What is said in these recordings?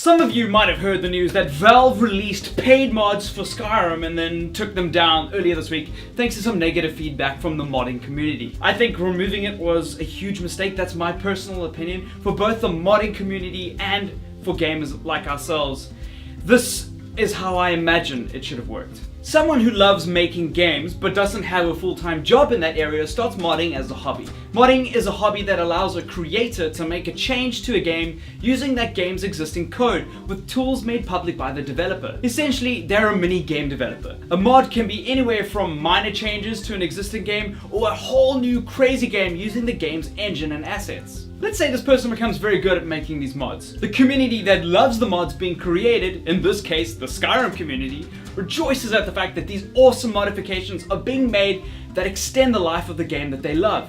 Some of you might have heard the news that Valve released paid mods for Skyrim and then took them down earlier this week thanks to some negative feedback from the modding community. I think removing it was a huge mistake. That's my personal opinion for both the modding community and for gamers like ourselves. This is how I imagine it should have worked. Someone who loves making games but doesn't have a full-time job in that area starts modding as a hobby. Modding is a hobby that allows a creator to make a change to a game using that game's existing code with tools made public by the developer. Essentially, they're a mini game developer. A mod can be anywhere from minor changes to an existing game or a whole new crazy game using the game's engine and assets. Let's say this person becomes very good at making these mods. The community that loves the mods being created, in this case the Skyrim community, rejoices at the fact that these awesome modifications are being made that extend the life of the game that they love.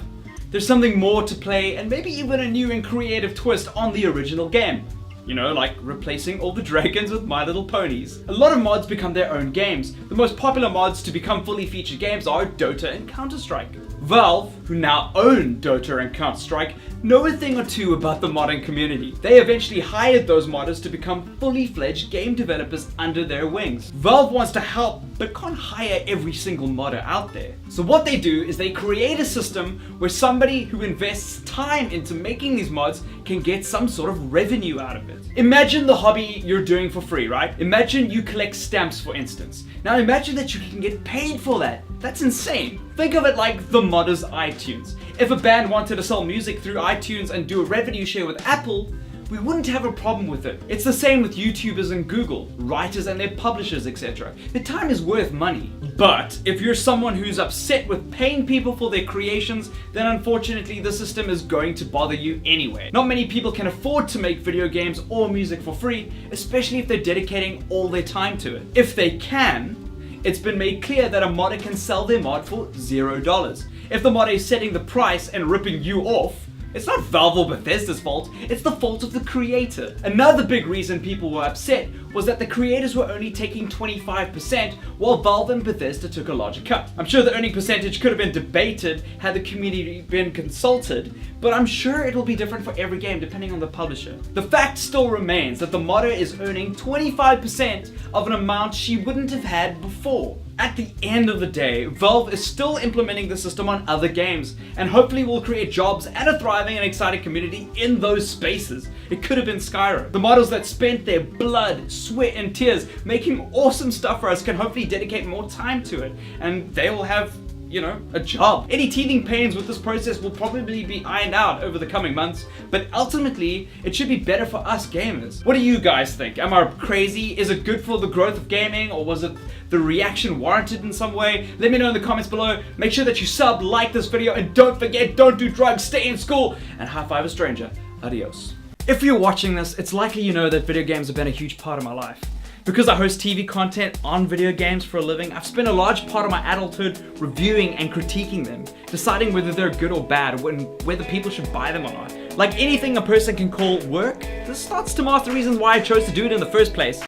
There's something more to play and maybe even a new and creative twist on the original game. You know, like replacing all the dragons with My Little Ponies. A lot of mods become their own games. The most popular mods to become fully featured games are Dota and Counter-Strike. Valve, who now own Dota and Counter-Strike, know a thing or two about the modding community. They eventually hired those modders to become fully fledged game developers under their wings. Valve wants to help, but can't hire every single modder out there. So what they do is they create a system where somebody who invests time into making these mods can get some sort of revenue out of it. Imagine the hobby you're doing for free, right? Imagine you collect stamps, for instance. Now imagine that you can get paid for that. That's insane. Think of it like the modder's iTunes. If a band wanted to sell music through iTunes and do a revenue share with Apple, we wouldn't have a problem with it. It's the same with YouTubers and Google, writers and their publishers, etc. The time is worth money. But if you're someone who's upset with paying people for their creations, then unfortunately the system is going to bother you anyway. Not many people can afford to make video games or music for free, especially if they're dedicating all their time to it. If they can, it's been made clear that a modder can sell their mod for $0. If the modder is setting the price and ripping you off, it's not Valve or Bethesda's fault, it's the fault of the creator. Another big reason people were upset was that the creators were only taking 25% while Valve and Bethesda took a larger cut. I'm sure the earning percentage could have been debated had the community been consulted, but I'm sure it'll be different for every game depending on the publisher. The fact still remains that the modder is earning 25% of an amount she wouldn't have had before. At the end of the day, Valve is still implementing the system on other games and hopefully will create jobs and a thriving and exciting community in those spaces. It could have been Skyrim. The models that spent their blood, sweat and tears making awesome stuff for us can hopefully dedicate more time to it and they will have, you know, a job. Any teething pains with this process will probably be ironed out over the coming months, but ultimately it should be better for us gamers. What do you guys think? Am I crazy? Is it good for the growth of gaming, or was it the reaction warranted in some way? Let me know in the comments below. Make sure that you sub, like this video, and don't forget, don't do drugs, stay in school, and high five a stranger. Adios. If you're watching this, it's likely you know that video games have been a huge part of my life. Because I host TV content on video games for a living, I've spent a large part of my adulthood reviewing and critiquing them, deciding whether they're good or bad, whether people should buy them or not. Like anything a person can call work, this starts to mask the reasons why I chose to do it in the first place.